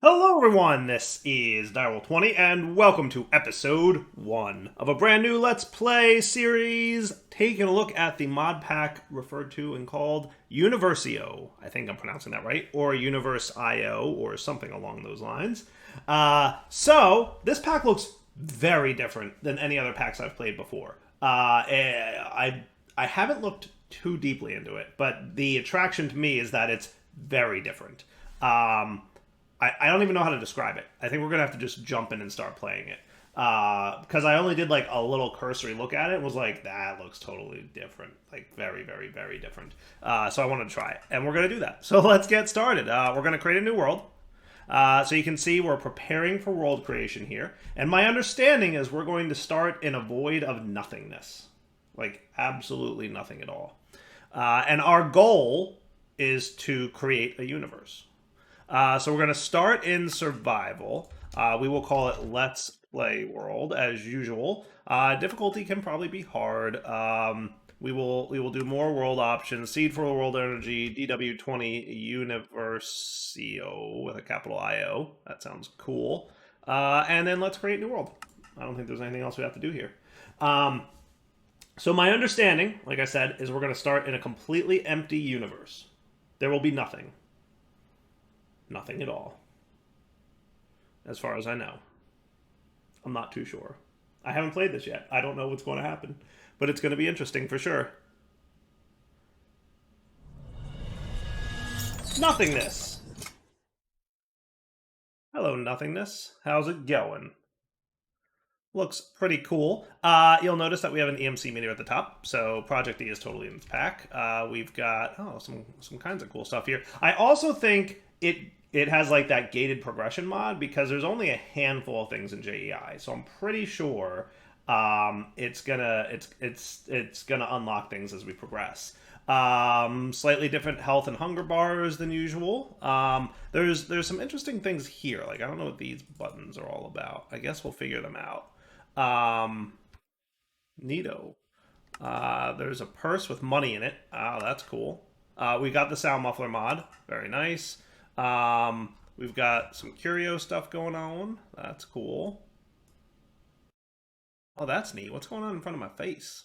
Hello everyone, this is Direwolf20 and welcome to episode 1 of a brand new Let's Play series taking a look at the mod pack referred to and called UniversIO. I think I'm pronouncing that right, or UniversIO, or something along those lines. So, this pack looks very different than any other packs I've played before. I haven't looked too deeply into it, but the attraction to me is that it's very different. I don't even know how to describe it. I think we're going to have to just jump in and start playing it. Because I only did like a little cursory look at it and was like, that looks totally different. Like very, very, very different. So I wanted to try it. And we're going to do that. So let's get started. We're going to create a new world. So you can see we're preparing for world creation here. And my understanding is we're going to start in a void of nothingness. Like absolutely nothing at all. And our goal is to create a universe. So we're going to start in survival. We will call it Let's Play World as usual. Difficulty can probably be hard. We will do more world options. Seed for world energy, DW20 UniversIO with a capital IO. That sounds cool. And then let's create new world. I don't think there's anything else we have to do here. So my understanding, like I said, is we're going to start in a completely empty universe. There will be nothing. Nothing at all. As far as I know. I'm not too sure. I haven't played this yet. I don't know what's going to happen. But it's going to be interesting for sure. Nothingness. Hello, Nothingness. How's it going? Looks pretty cool. You'll notice that we have an EMC meter at the top, so Project E is totally in its pack. We've got some kinds of cool stuff here. I also think it has like that gated progression mod because there's only a handful of things in JEI, so I'm pretty sure it's gonna unlock things as we progress. Slightly different health and hunger bars than usual. There's some interesting things here. Like I don't know what these buttons are all about. I guess we'll figure them out. Neato. There's a purse with money in it. That's cool. We got the sound muffler mod. Very nice. We've got some curio stuff going on. That's cool. Oh, that's neat. What's going on in front of my face?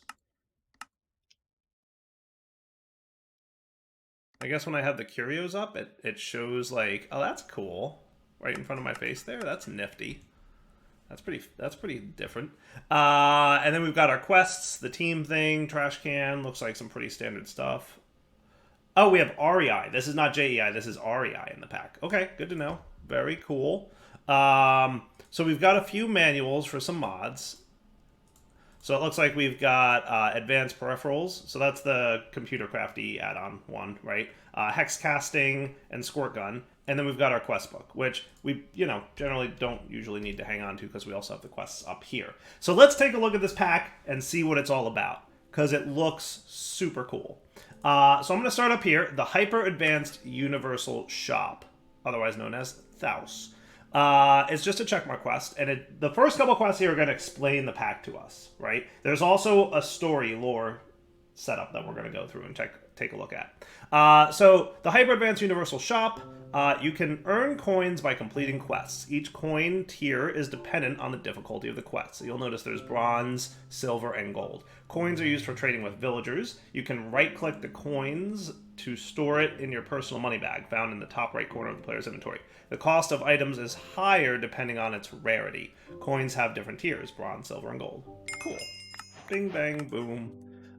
I guess when I have the curios up, it shows like, oh, that's cool. Right in front of my face there. That's nifty. That's pretty different. And then we've got our quests, the team thing, trash can. Looks like some pretty standard stuff. Oh, we have REI. This is not JEI. This is REI in the pack. Okay, good to know. Very cool. So we've got a few manuals for some mods. So it looks like we've got advanced peripherals. So that's the computer crafty add-on one, right? Hex casting and squirt gun. And then we've got our quest book, which we, generally don't usually need to hang on to because we also have the quests up here. So let's take a look at this pack and see what it's all about because it looks super cool. So I'm going to start up here, the Hyper Advanced Universal Shop, otherwise known as Thaus. It's just a checkmark quest, and the first couple quests here are going to explain the pack to us, right? There's also a story lore setup that we're going to go through and take a look at. So the Hyper Advanced Universal Shop, you can earn coins by completing quests. Each coin tier is dependent on the difficulty of the quest. So you'll notice there's bronze, silver, and gold. Coins are used for trading with villagers. You can right-click the coins to store it in your personal money bag, found in the top right corner of the player's inventory. The cost of items is higher depending on its rarity. Coins have different tiers, bronze, silver, and gold. Cool. Bing, bang, boom.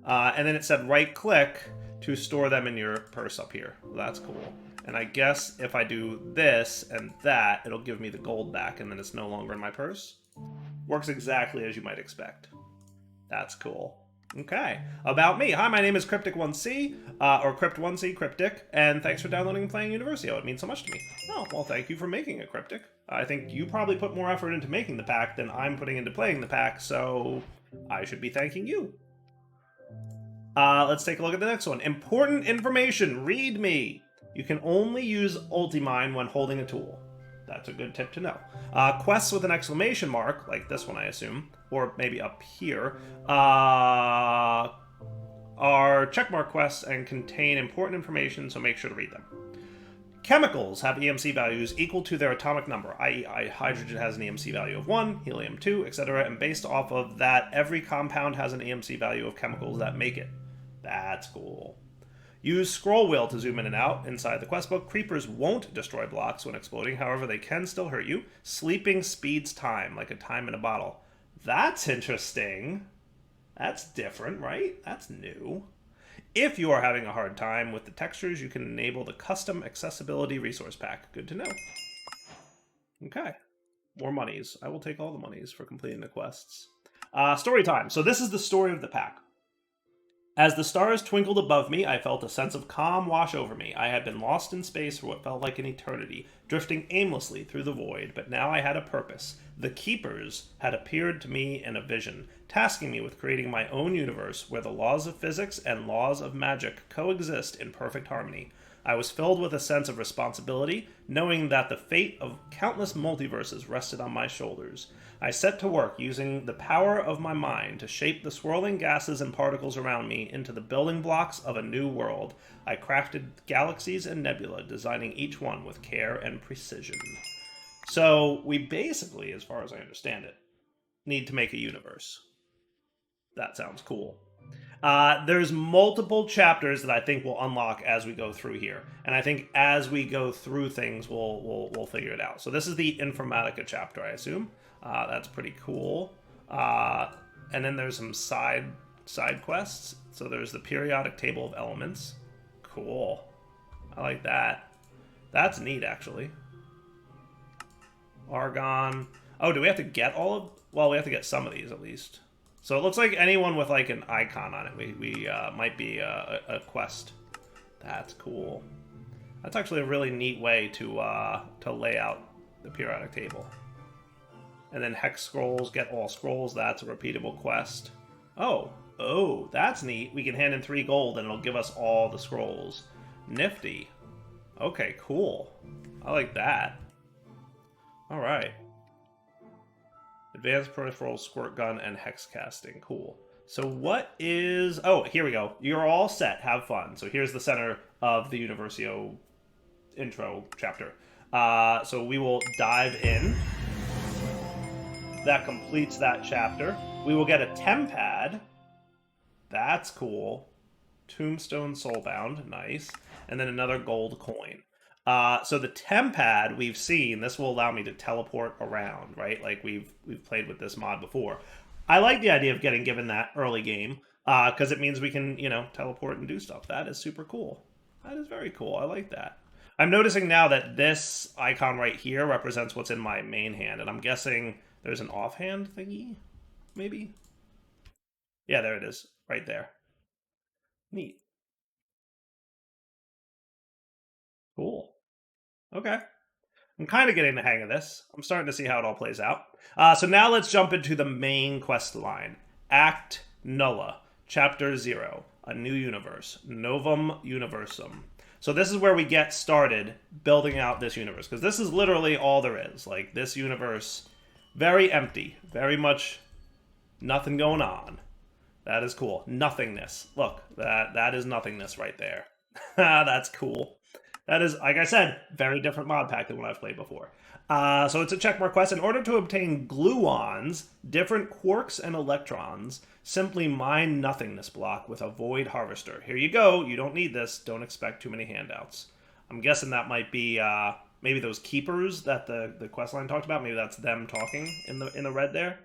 And then it said right-click to store them in your purse up here. That's cool. And I guess if I do this and that, it'll give me the gold back, and then it's no longer in my purse. Works exactly as you might expect. That's cool. Okay. About me. Hi, my name is Cryptic1C, or Crypt1C, Cryptic, and thanks for downloading and playing UniversIO. It means so much to me. Oh, well, thank you for making it, Cryptic. I think you probably put more effort into making the pack than I'm putting into playing the pack, so I should be thanking you. Let's take a look at the next one. Important information. Read me. You can only use Ultimine when holding a tool. That's a good tip to know. Quests with an exclamation mark, like this one I assume, or maybe up here, are checkmark quests and contain important information, so make sure to read them. Chemicals have EMC values equal to their atomic number, i.e., hydrogen has an EMC value of 1, helium 2, etc., and based off of that, every compound has an EMC value of chemicals that make it. That's cool. Use scroll wheel to zoom in and out. Inside the quest book, creepers won't destroy blocks when exploding, however, they can still hurt you. Sleeping speeds time, like a time in a bottle. That's interesting. That's different, right? That's new. If you are having a hard time with the textures, you can enable the custom accessibility resource pack. Good to know. Okay. More monies. I will take all the monies for completing the quests. Story time. So this is the story of the pack. As the stars twinkled above me, I felt a sense of calm wash over me. I had been lost in space for what felt like an eternity, drifting aimlessly through the void, but now I had a purpose. The Keepers had appeared to me in a vision, tasking me with creating my own universe where the laws of physics and laws of magic coexist in perfect harmony. I was filled with a sense of responsibility, knowing that the fate of countless multiverses rested on my shoulders. I set to work using the power of my mind to shape the swirling gases and particles around me into the building blocks of a new world. I crafted galaxies and nebula, designing each one with care and precision. So, we basically, as far as I understand it, need to make a universe. That sounds cool. There's multiple chapters that I think we'll unlock as we go through here, and I think as we go through things, we'll figure it out. So this is the Informatica chapter, I assume. That's pretty cool. And then there's some side quests. So there's the periodic table of elements. Cool. I like that. That's neat, actually. Argon. Oh, do we have to get all of? Well, we have to get some of these at least. So it looks like anyone with like an icon on it, we might be a quest. That's cool. That's actually a really neat way to lay out the periodic table. And then hex scrolls, get all scrolls. That's a repeatable quest. Oh, that's neat. We can hand in 3 gold and it'll give us all the scrolls. Nifty. Okay, cool. I like that. All right. Advanced peripheral, squirt gun, and hex casting. Cool. So what is... Oh, here we go. You're all set. Have fun. So here's the center of the UniversIO intro chapter. So we will dive in. That completes that chapter. We will get a tempad. That's cool. Tombstone Soulbound. Nice. And then another gold coin. So the tempad we've seen, this will allow me to teleport around, right? Like we've played with this mod before. I like the idea of getting given that early game because it means we can, teleport and do stuff. That is super cool. That is very cool. I like that. I'm noticing now that this icon right here represents what's in my main hand, and I'm guessing there's an offhand thingy, maybe? Yeah, there it is, right there. Neat. Cool. Okay. I'm kind of getting the hang of this. I'm starting to see how it all plays out. So now let's jump into the main quest line. Act Nulla, Chapter 0, A New Universe, Novum Universum. So this is where we get started building out this universe, because this is literally all there is. Like, this universe, very empty, very much nothing going on. That is cool. Nothingness. Look, that is nothingness right there. That's cool. That is, like I said, very different mod pack than what I've played before. So it's a checkmark quest. In order to obtain gluons, different quarks and electrons, simply mine nothingness block with a void harvester. Here you go. You don't need this. Don't expect too many handouts. I'm guessing that might be maybe those keepers that the quest line talked about. Maybe that's them talking in the red there.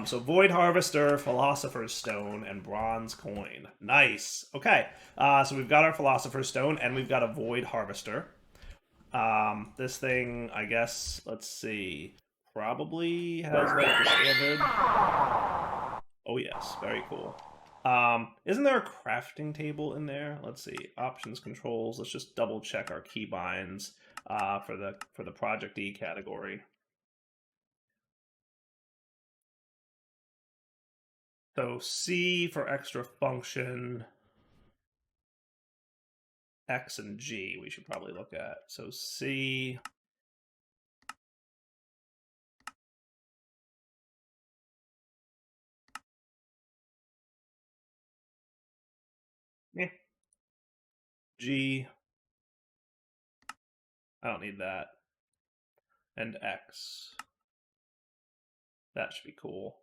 So Void Harvester, Philosopher's Stone, and Bronze Coin. Nice. Okay. So we've got our Philosopher's Stone, and we've got a Void Harvester. This thing, I guess, let's see, probably has like the standard... Oh yes, very cool. Isn't there a crafting table in there? Let's see. Options, controls. Let's just double check our keybinds for the Project E category. So C for extra function, X and G we should probably look at. So C. Yeah. G. I don't need that. And X. That should be cool.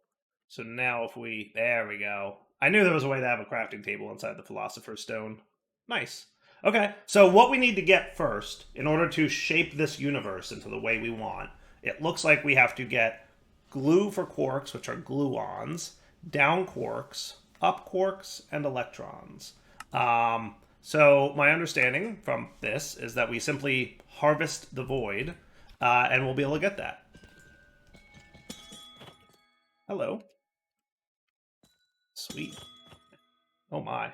So now if we... There we go. I knew there was a way to have a crafting table inside the Philosopher's Stone. Nice. Okay, so what we need to get first, in order to shape this universe into the way we want, it looks like we have to get glue for quarks, which are gluons, down quarks, up quarks, and electrons. So my understanding from this is that we simply harvest the void, and we'll be able to get that. Hello. Sweet. Oh my.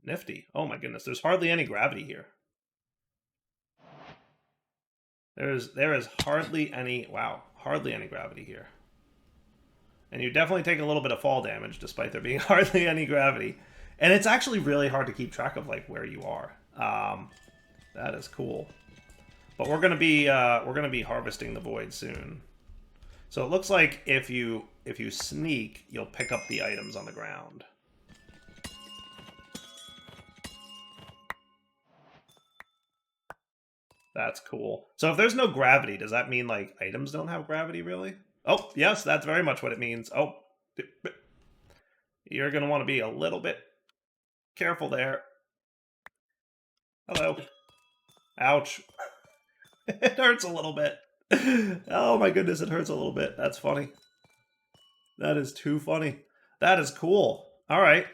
Nifty. Oh my goodness, there's hardly any gravity here. There is hardly any, wow, hardly any gravity here. And you definitely take a little bit of fall damage despite there being hardly any gravity. And it's actually really hard to keep track of like where you are. That is cool. But we're gonna be harvesting the void soon. So it looks like if you sneak, you'll pick up the items on the ground. That's cool. So if there's no gravity, does that mean like items don't have gravity really? Oh, yes, that's very much what it means. Oh, you're going to want to be a little bit careful there. Hello. Ouch. It hurts a little bit. Oh my goodness, it hurts a little bit. That's funny. That is too funny. That is cool. All right.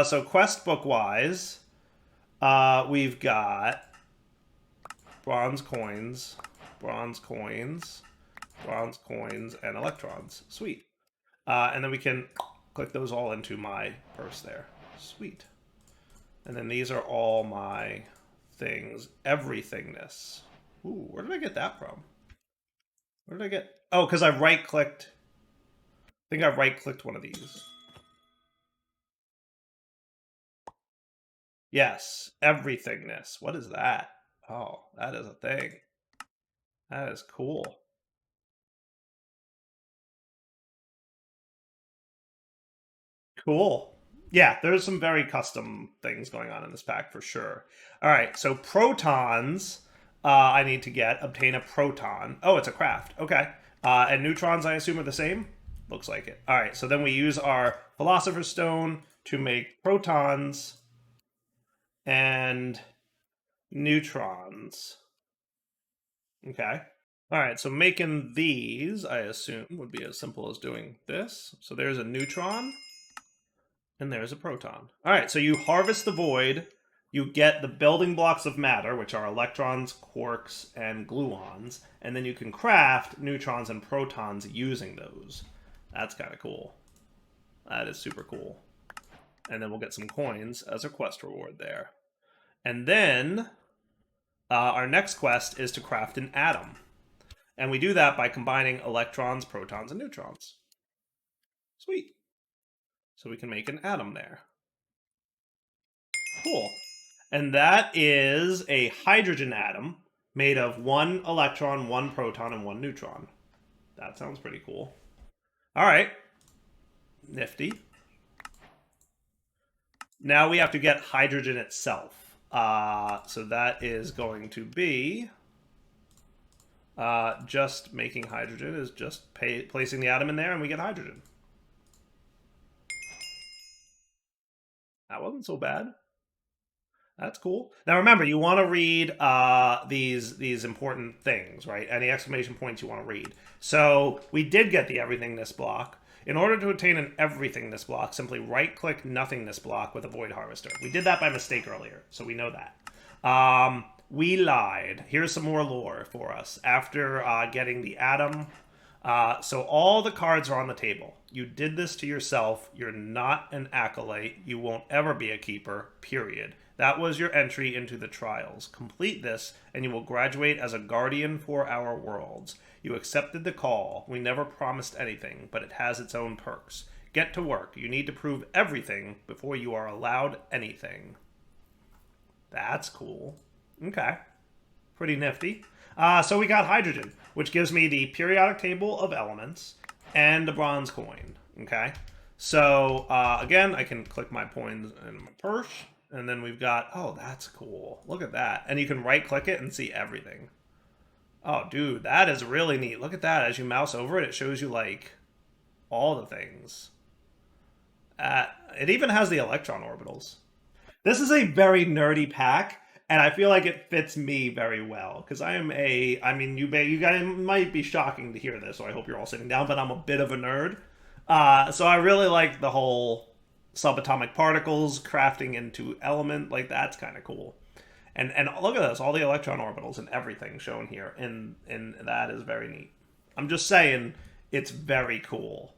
So quest book wise, we've got bronze coins, bronze coins, bronze coins, and electrons. Sweet. And then we can click those all into my purse there. Sweet. And then these are all my things. Everythingness. Ooh, where did I get that from? Where did I get... Oh, because I right-clicked... I think I right-clicked one of these. Yes, everythingness. What is that? Oh, that is a thing. That is cool. Cool. Yeah, there's some very custom things going on in this pack for sure. All right, so protons, I need to obtain a proton. Oh, it's a craft. Okay. And neutrons, I assume, are the same? Looks like it. All right, so then we use our Philosopher's Stone to make protons and neutrons. Okay. All right, so making these, I assume, would be as simple as doing this. So there's a neutron, and there's a proton. All right, so you harvest the void, you get the building blocks of matter, which are electrons, quarks, and gluons, and then you can craft neutrons and protons using those. That's kind of cool. That is super cool. And then we'll get some coins as a quest reward there. And then our next quest is to craft an atom. And we do that by combining electrons, protons, and neutrons. Sweet. So we can make an atom there. Cool. And that is a hydrogen atom made of 1 electron, 1 proton, and 1 neutron. That sounds pretty cool. All right. Nifty. Now we have to get hydrogen itself. So that is going to be... just making hydrogen is just placing the atom in there and we get hydrogen. That wasn't so bad. That's cool. Now remember, you want to read these important things, right? Any exclamation points you want to read. So we did get the everythingness block. In order to obtain an everythingness block, simply right-click nothingness block with a void harvester. We did that by mistake earlier, so we know that. We lied. Here's some more lore for us. After getting the atom, so all the cards are on the table. You did this to yourself. You're not an acolyte. You won't ever be a keeper, period. That was your entry into the trials. Complete this, and you will graduate as a guardian for our worlds. You accepted the call. We never promised anything, but it has its own perks. Get to work. You need to prove everything before you are allowed anything. That's cool. Okay. Pretty nifty. So we got hydrogen, which gives me the periodic table of elements and a bronze coin. Okay. So, again, I can click my coins in my purse. And then we've got, oh, that's cool. Look at that. And you can right click it and see everything. Oh, dude, that is really neat. Look at that. As you mouse over it, it shows you like all the things. It even has the electron orbitals. This is a very nerdy pack, and I feel like it fits me very well because I am a. I mean, you guys might be shocking to hear this, so I hope you're all sitting down. But I'm a bit of a nerd, so I really like the whole subatomic particles crafting into element. Like that's kind of cool. And look at this, all the electron orbitals and everything shown here, and that is very neat. I'm just saying, it's very cool.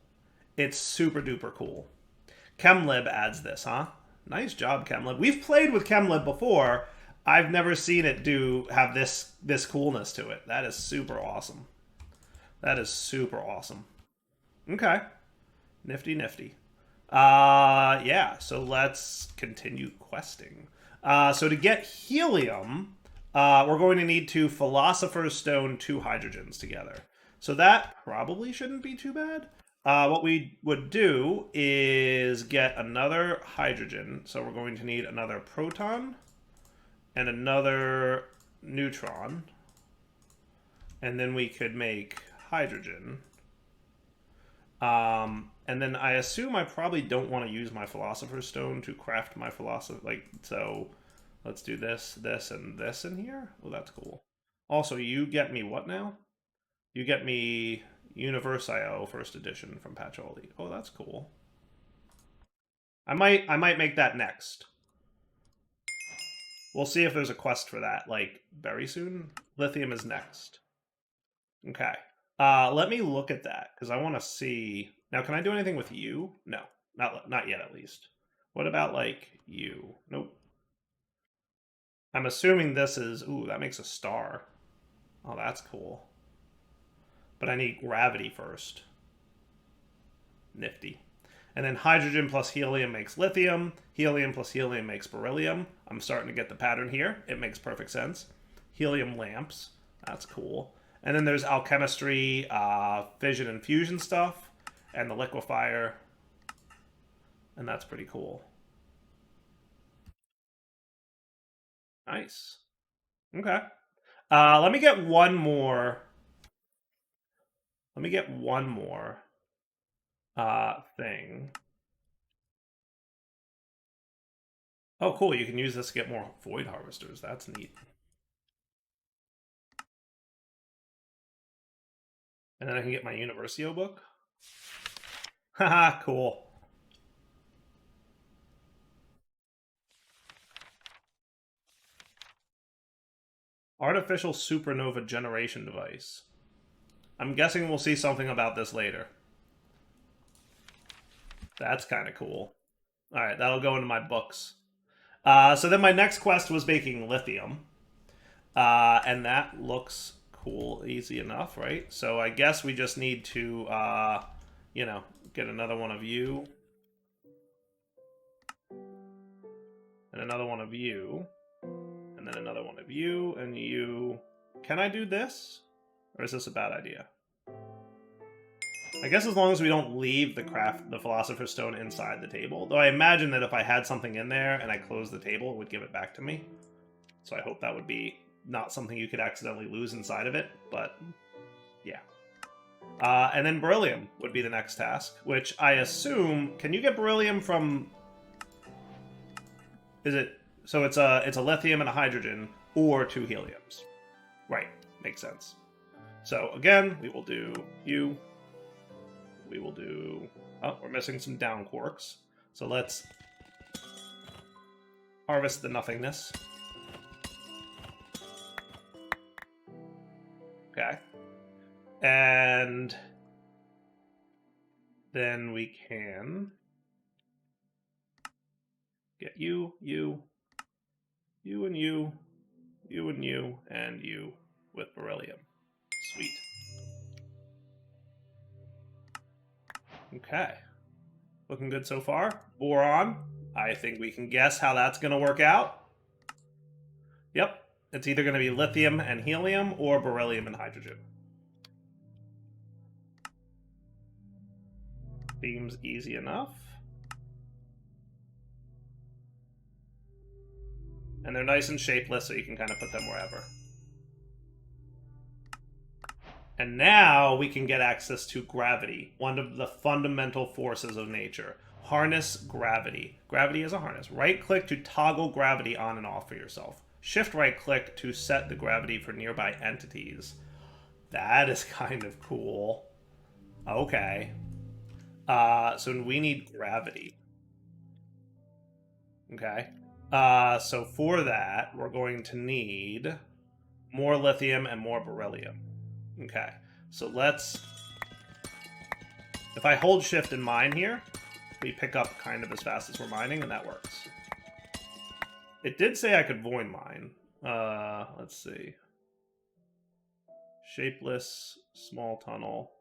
It's super duper cool. ChemLib adds this, huh? Nice job, ChemLib. We've played with ChemLib before. I've never seen it have this coolness to it. That is super awesome. That is super awesome. Okay. Nifty, nifty. Yeah, so let's continue questing. So to get helium, we're going to need to Philosopher's Stone 2 hydrogens together. So that probably shouldn't be too bad. What we would do is get another hydrogen. So we're going to need another proton and another neutron. And then we could make hydrogen. And then I assume I probably don't want to use my Philosopher's Stone to craft my so let's do this, this, and this in here. Oh, that's cool. Also, you get me what now? You get me UniversIO first edition from Patchouli. Oh, that's cool. I might make that next. We'll see if there's a quest for that, like, very soon. Lithium is next. Okay. Let me look at that, because I want to see... Now, can I do anything with you? No. Not yet, at least. What about, like, you? Nope. I'm assuming this is... Ooh, that makes a star. Oh, that's cool. But I need gravity first. Nifty. And then hydrogen plus helium makes lithium. Helium plus helium makes beryllium. I'm starting to get the pattern here. It makes perfect sense. Helium lamps. That's cool. And then there's alchemistry, fission and fusion stuff, and the liquefier. And that's pretty cool. Nice. Okay. Let me get one more. Let me get one more thing. Oh, cool. You can use this to get more void harvesters. That's neat. And then I can get my UniversIO book. Haha, cool. Artificial supernova generation device. I'm guessing we'll see something about this later. That's kind of cool. All right, that'll go into my books. So then my next quest was making lithium. And that looks cool, easy enough, right? So I guess we just need to, you know, get another one of you. And another one of you. And then another one of you and you. Can I do this? Or is this a bad idea? I guess as long as we don't leave the Philosopher's Stone inside the table. Though I imagine that if I had something in there and I closed the table, it would give it back to me. So I hope that would be not something you could accidentally lose inside of it, but yeah. And then beryllium would be the next task, which I assume... Can you get beryllium from... Is it... So it's a lithium and a hydrogen, or 2 heliums. Right, makes sense. So again, we will do you. We will do... Oh, we're missing some down quarks. So let's harvest the nothingness. Okay. And then we can get you, and you, and you, and you with beryllium. Sweet. Okay. Looking good so far. Boron. I think we can guess how that's going to work out. Yep. It's either going to be lithium and helium or beryllium and hydrogen. Seems easy enough. And they're nice and shapeless, so you can kind of put them wherever. And now we can get access to gravity, one of the fundamental forces of nature. Harness gravity. Gravity is a harness. Right-click to toggle gravity on and off for yourself. Shift right-click to set the gravity for nearby entities. That is kind of cool. Okay. So we need gravity. Okay. So for that, we're going to need more lithium and more beryllium. Okay. So let's... If I hold shift and mine here, we pick up kind of as fast as we're mining, and that works. It did say I could void mine. Let's see. Shapeless, small tunnel.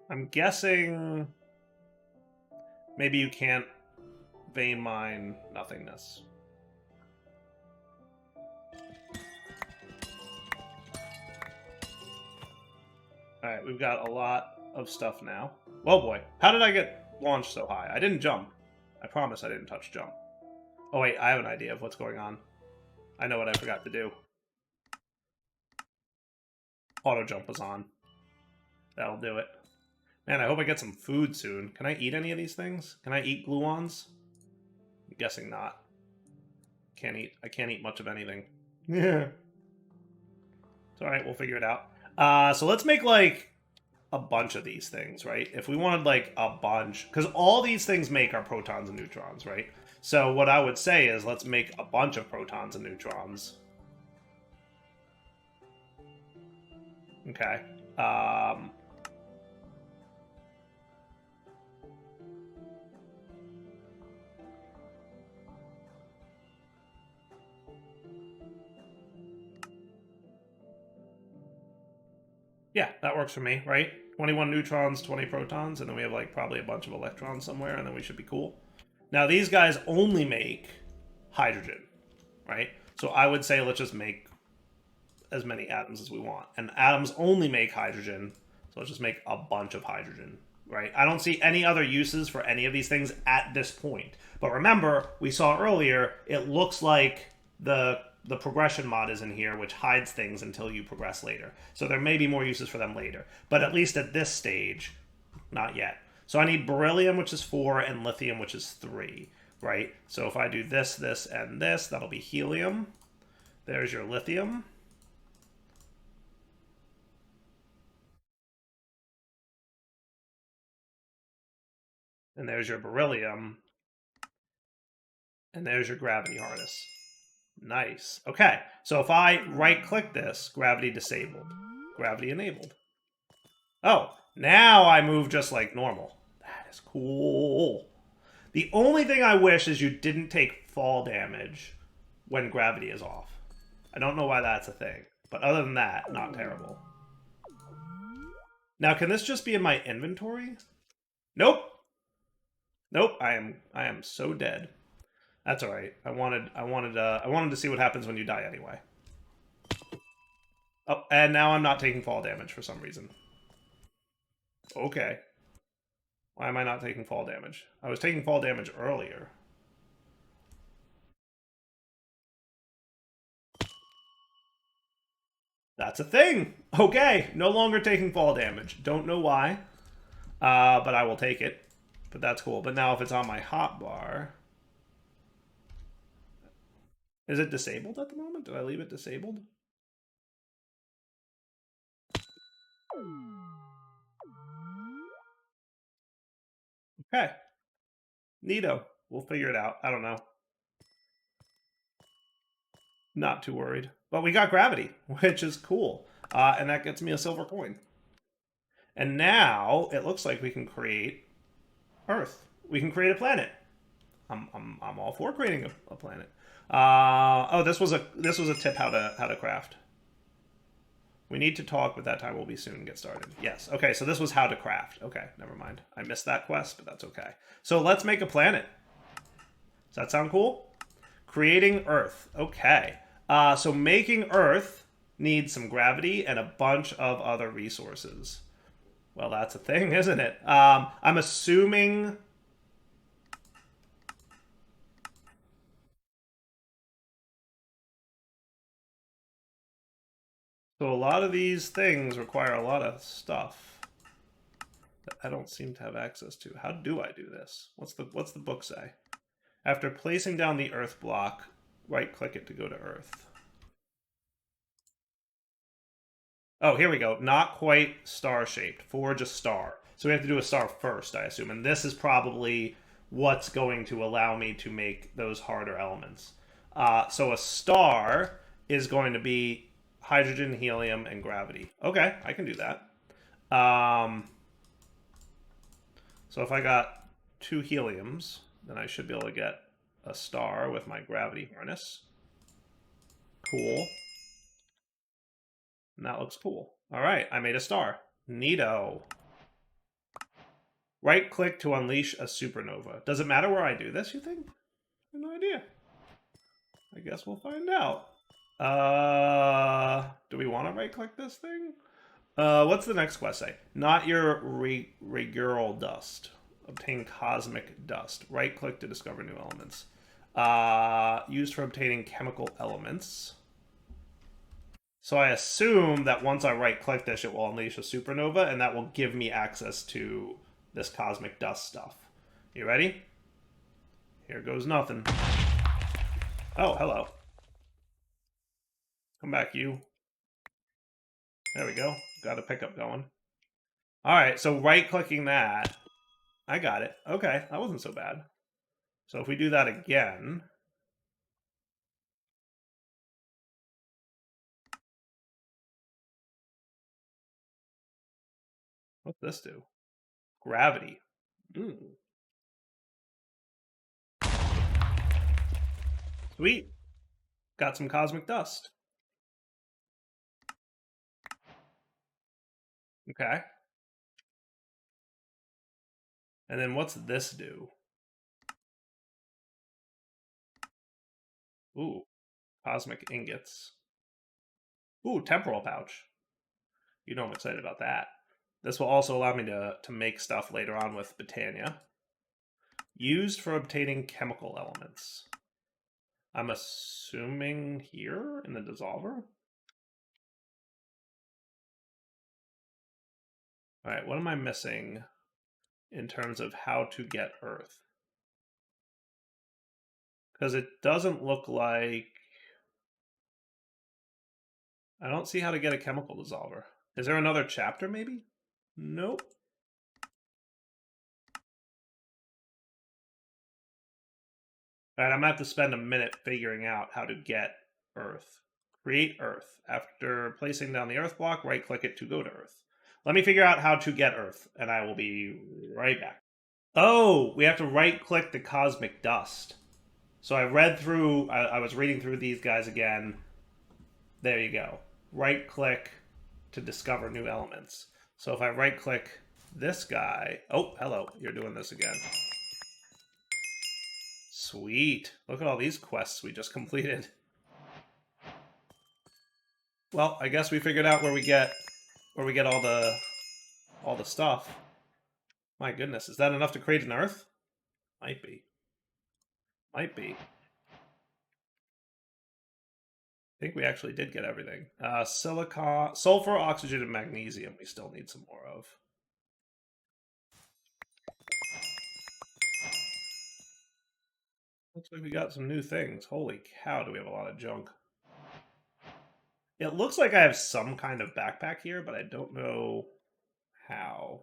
I'm guessing maybe you can't vein mine nothingness. Alright, we've got a lot of stuff now. Well, boy, how did I get launched so high? I didn't jump. I promise I didn't touch jump. Oh, wait, I have an idea of what's going on. I know what I forgot to do. Auto jump was on. That'll do it. Man, I hope I get some food soon. Can I eat any of these things? Can I eat gluons? I'm guessing not. I can't eat much of anything. Yeah. It's alright, we'll figure it out. So let's make, like, a bunch of these things, right? If we wanted, like, a bunch... Because all these things make are protons and neutrons, right? So what I would say is let's make a bunch of protons and neutrons. Okay. Yeah, that works for me, right? 21 neutrons, 20 protons, and then we have like probably a bunch of electrons somewhere, and then we should be cool. Now these guys only make hydrogen, right? So I would say let's just make as many atoms as we want. And atoms only make hydrogen, so let's just make a bunch of hydrogen, right? I don't see any other uses for any of these things at this point. But remember, we saw earlier, it looks like the progression mod is in here, which hides things until you progress later. So there may be more uses for them later. But at least at this stage, not yet. So I need beryllium, which is 4, and lithium, which is 3, right? So if I do this, this, and this, that'll be helium. There's your lithium. And there's your beryllium. And there's your gravity harness. Nice. Okay, so if I right-click this, gravity disabled. Gravity enabled. Oh, now I move just like normal. That is cool. The only thing I wish is you didn't take fall damage when gravity is off. I don't know why that's a thing. But other than that, not terrible. Now, can this just be in my inventory? Nope. Nope, I am so dead. That's all right. I wanted to see what happens when you die anyway. Oh, and now I'm not taking fall damage for some reason. Okay. Why am I not taking fall damage? I was taking fall damage earlier. That's a thing. Okay, no longer taking fall damage. Don't know why, but I will take it. But that's cool. But now if it's on my hotbar... Is it disabled at the moment? Did I leave it disabled? Okay. Neato. We'll figure it out. I don't know. Not too worried. But we got gravity, which is cool. And that gets me a silver coin. And now it looks like we can create Earth. We can create a planet. I'm all for creating a planet. Oh, this was a tip how to craft. We need to talk, but that time will be soon. Get started. Yes. Okay, so this was how to craft. Okay, never mind. I missed that quest, but that's okay. So let's make a planet. Does that sound cool? Creating Earth. Okay. So making Earth needs some gravity and a bunch of other resources. Well, that's a thing, isn't it? I'm assuming. So a lot of these things require a lot of stuff that I don't seem to have access to. How do I do this? What's the book say? After placing down the Earth block, right-click it to go to Earth. Oh, here we go. Not quite star-shaped. Forge a star. So we have to do a star first, I assume. And this is probably what's going to allow me to make those harder elements. So a star is going to be hydrogen, helium, and gravity. Okay, I can do that. So if I got 2 heliums, then I should be able to get a star with my gravity harness. Cool. And that looks cool. All right, I made a star. Neato. Right-click to unleash a supernova. Does it matter where I do this, you think? I have no idea. I guess we'll find out. Do we want to right-click this thing? What's the next quest say? Not your regular dust. Obtain cosmic dust. Right-click to discover new elements. Used for obtaining chemical elements. So I assume that once I right-click this, it will unleash a supernova, and that will give me access to this cosmic dust stuff. You ready? Here goes nothing. Oh, hello. Come back, you. There we go. Got a pickup going. All right, so right-clicking that. I got it. Okay, that wasn't so bad. So if we do that again... What's this do? Gravity. Sweet. Got some cosmic dust. Okay. And then what's this do? Ooh, cosmic ingots. Ooh, temporal pouch. You know I'm excited about that. This will also allow me to make stuff later on with Botania. Used for obtaining chemical elements. I'm assuming here in the dissolver? Alright, what am I missing in terms of how to get Earth? Because it doesn't look like... I don't see how to get a chemical dissolver. Is there another chapter, maybe? Nope. Alright, I'm going to have to spend a minute figuring out how to get Earth. Create Earth. After placing down the Earth block, right-click it to go to Earth. Let me figure out how to get Earth, and I will be right back. Oh, we have to right-click the cosmic dust. So I read through, I was reading through these guys again. There you go. Right-click to discover new elements. So if I right-click this guy... Oh, hello. You're doing this again. Sweet. Look at all these quests we just completed. Well, I guess we figured out where we get all the stuff. My goodness, is that enough to create an Earth? Might be. Might be. I think we actually did get everything. Silicon, sulfur, oxygen, and magnesium we still need some more of. Looks like we got some new things. Holy cow, do we have a lot of junk. It looks like I have some kind of backpack here, but I don't know how.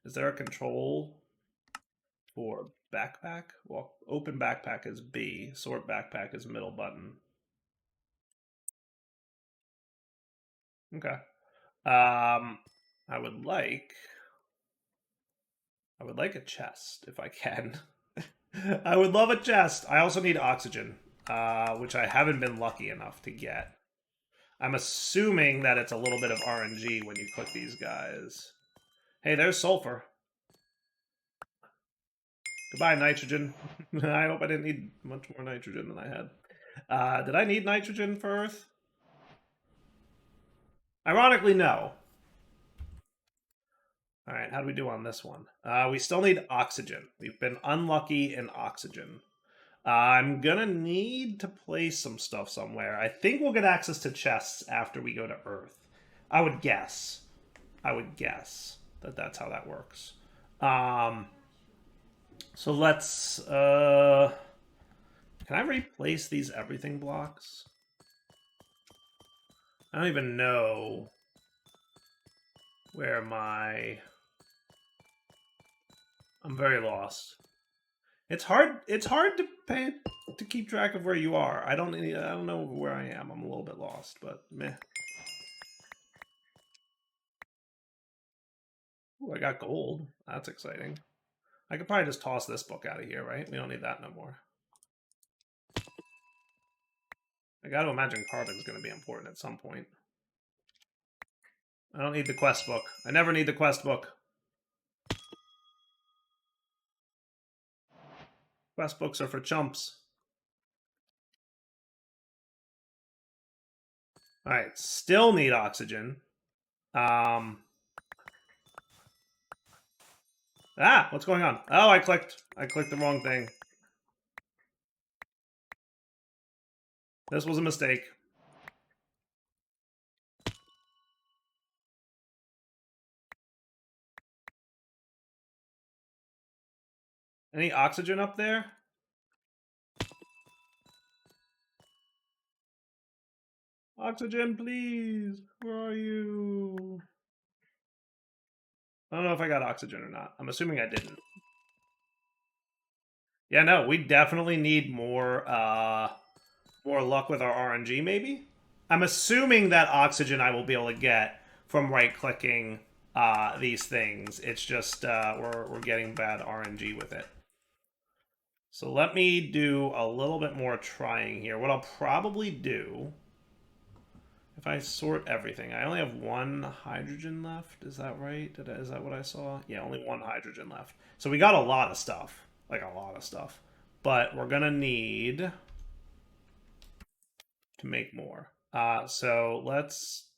Is there a control for backpack? Well, open backpack is B. Sort backpack is middle button. Okay. I would like a chest if I can. I would love a chest. I also need oxygen, which I haven't been lucky enough to get. I'm assuming that it's a little bit of RNG when you click these guys. Hey, there's sulfur. Goodbye, nitrogen. I hope I didn't need much more nitrogen than I had. Did I need nitrogen for Earth? Ironically, no. All right, how do we do on this one? We still need oxygen. We've been unlucky in oxygen. I'm gonna need to place some stuff somewhere. I think we'll get access to chests after we go to Earth. I would guess. I would guess that that's how that works. Um, so let's. Can I replace these everything blocks? I don't even know where my. I'm very lost. It's hard. It's hard to keep track of where you are. I don't know where I am. I'm a little bit lost, but meh. Ooh, I got gold. That's exciting. I could probably just toss this book out of here, right? We don't need that no more. I got to imagine carbon's going to be important at some point. I don't need the quest book. I never need the quest book. Quest books are for chumps. All right, still need oxygen. What's going on? Oh, I clicked the wrong thing. This was a mistake. Any oxygen up there? Oxygen, please. Where are you? I don't know if I got oxygen or not. I'm assuming I didn't. Yeah, no, we definitely need more luck with our RNG, maybe? I'm assuming that oxygen I will be able to get from right-clicking these things. It's just we're getting bad RNG with it. So let me do a little bit more trying here. What I'll probably do, if I sort everything, I only have one hydrogen left. Is that right? Is that what I saw? Yeah, only one hydrogen left. So we got a lot of stuff. Like a lot of stuff. But we're going to need to make more. So let's...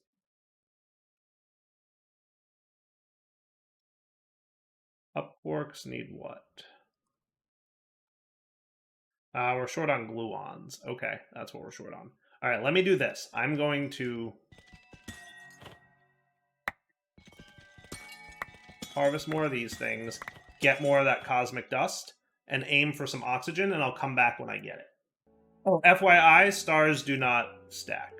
Upworks need what? We're short on gluons. Okay, that's what we're short on. All right, let me do this. I'm going to harvest more of these things, get more of that cosmic dust, and aim for some oxygen, and I'll come back when I get it. Oh, FYI, stars do not stack.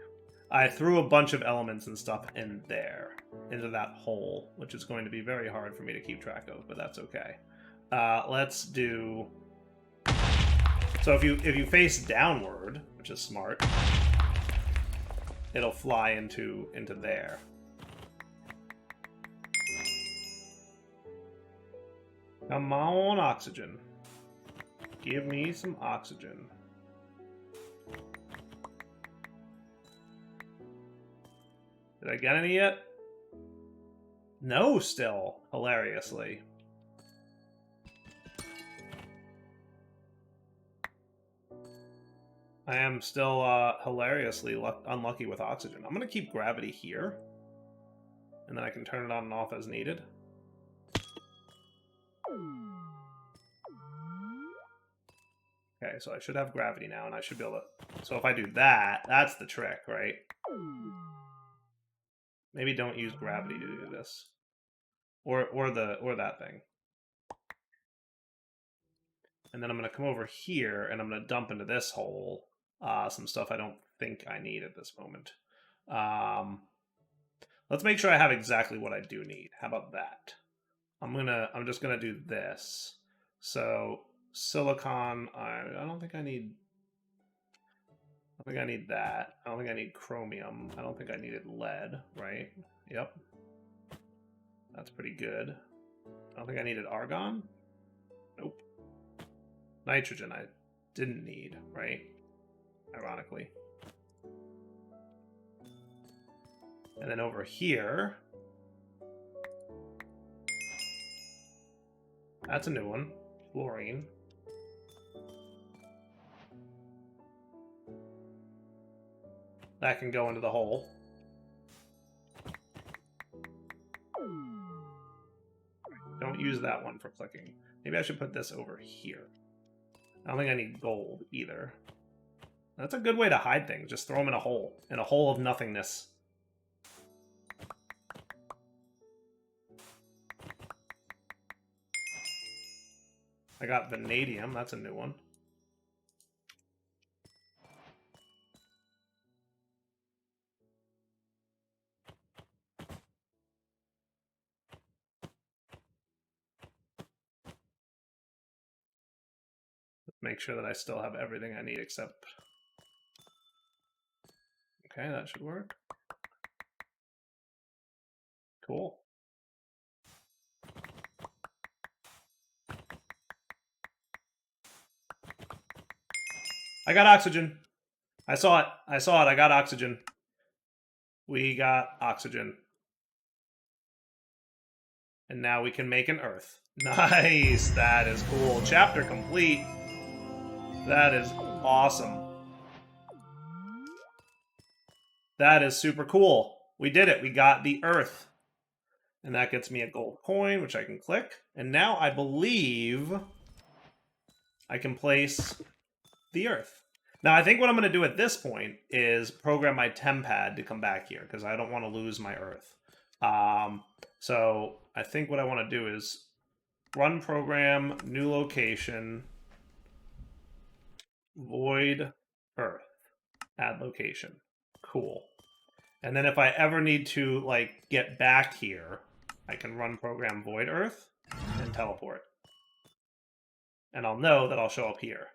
I threw a bunch of elements and stuff in there, into that hole, which is going to be very hard for me to keep track of, but that's okay. Let's do... So if you face downward, which is smart, it'll fly into there. Come on, oxygen. Give me some oxygen. Did I get any yet? No, still, hilariously. I am still hilariously unlucky with oxygen. I'm going to keep gravity here. And then I can turn it on and off as needed. Okay, so I should have gravity now, and I should be able to... So if I do that, that's the trick, right? Maybe don't use gravity to do this. Or that thing. And then I'm going to come over here, and I'm going to dump into this hole some stuff I don't think I need at this moment. Let's make sure I have exactly what I do need. How about that? I'm just gonna do this. So silicon, I don't think I need. I don't think I need that. I don't think I need chromium. I don't think I needed lead, right? Yep. That's pretty good. I don't think I needed argon. Nope. Nitrogen I didn't need, right? Ironically. And then over here, that's a new one. Fluorine. That can go into the hole. use that one for clicking. Maybe I should put this over here. I don't think I need gold either. That's a good way to hide things. Just throw them in a hole of nothingness. I got vanadium. That's a new one. Make sure that I still have everything I need except... Okay, that should work. Cool. I got oxygen. I saw it. I saw it. I got oxygen. We got oxygen. And now we can make an Earth. Nice. That is cool. Chapter complete. That is awesome. That is super cool. We did it. We got the Earth. And that gets me a gold coin, which I can click. And now I believe I can place the Earth. Now, I think what I'm going to do at this point is program my tempad to come back here, because I don't want to lose my Earth. So I think what I want to do is run program, new location, void Earth, add location. Cool. And then if I ever need to, like, get back here, I can run program void Earth and teleport. And I'll know that I'll show up here.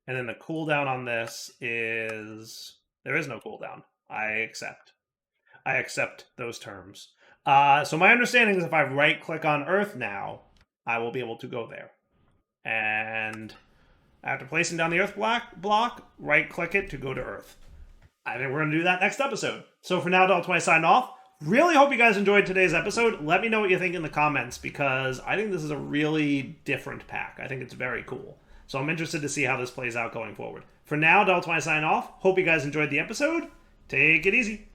And then the cooldown on this is... There is no cooldown. I accept. I accept those terms. So my understanding is if I right-click on Earth now, I will be able to go there. And after placing down the Earth block, right-click it to go to Earth. I think we're going to do that next episode. So for now, Del20 sign off. Really hope you guys enjoyed today's episode. Let me know what you think in the comments, because I think this is a really different pack. I think it's very cool. So I'm interested to see how this plays out going forward. For now, Del20 sign off. Hope you guys enjoyed the episode. Take it easy.